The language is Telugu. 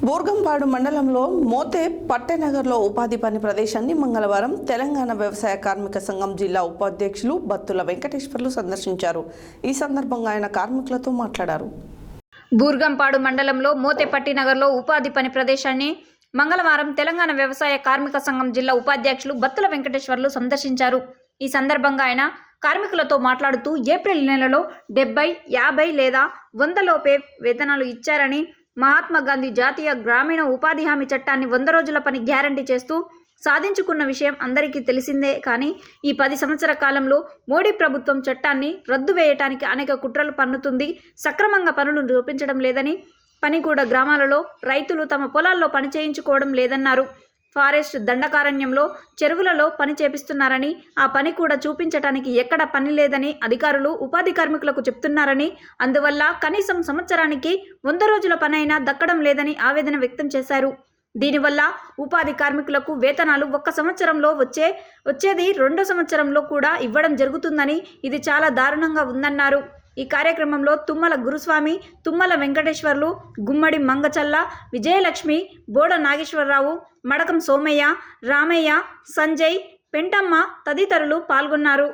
బూర్గంపాడు మండలంలో మోతే పట్టెనగర్లో ఉపాధి పని ప్రదేశాన్ని మంగళవారం తెలంగాణ వ్యవసాయ కార్మిక సంఘం జిల్లా ఉపాధ్యక్షులు బత్తుల వెంకటేశ్వర్లు సందర్శించారు. ఈ సందర్భంగా ఆయన కార్మికులతో మాట్లాడారు. బూర్గంపాడు మండలంలో మోతే పట్టినగర్లో ఉపాధి పని ప్రదేశాన్ని మంగళవారం తెలంగాణ వ్యవసాయ కార్మిక సంఘం జిల్లా ఉపాధ్యక్షులు బత్తుల వెంకటేశ్వర్లు సందర్శించారు. ఈ సందర్భంగా ఆయన కార్మికులతో మాట్లాడుతూ ఏప్రిల్ నెలలో 70, 50 లేదా 100 లోపే వేతనాలు ఇచ్చారని, మహాత్మా గాంధీ జాతీయ గ్రామీణ ఉపాధి హామీ చట్టాన్ని 100 రోజుల పని గ్యారంటీ చేస్తూ సాధించుకున్న విషయం అందరికీ తెలిసిందే. కానీ ఈ 10 సంవత్సర కాలంలో మోడీ ప్రభుత్వం చట్టాన్ని రద్దు వేయటానికి అనేక కుట్రలు పన్నుతుంది. సక్రమంగా పనులు చూపించడం లేదని, పని కూడా గ్రామాలలో రైతులు తమ పొలాల్లో పని చేయించుకోవడం లేదన్నారు. ఫారెస్ట్ దండకారణ్యంలో చెరువులలో పని చేపిస్తున్నారని, ఆ పని కూడా చూపించటానికి ఎక్కడ పని లేదని అధికారులు ఉపాధి కార్మికులకు చెప్తున్నారని, అందువల్ల కనీసం సంవత్సరానికి 100 రోజుల పనైనా దక్కడం లేదని ఆవేదన వ్యక్తం చేశారు. దీనివల్ల ఉపాధి కార్మికులకు వేతనాలు 1 సంవత్సరంలో వచ్చేది 2వ సంవత్సరంలో కూడా ఇవ్వడం జరుగుతుందని, ఇది చాలా దారుణంగా ఉందన్నారు. ఈ కార్యక్రమంలో తుమ్మల గురుస్వామి, తుమ్మల వెంకటేశ్వర్లు, గుమ్మడి మంగచల్ల, విజయలక్ష్మి, బోడ నాగేశ్వరరావు, మడకం సోమయ్య, రామయ్య, సంజయ్, పెంటమ్మ తదితరులు పాల్గొన్నారు.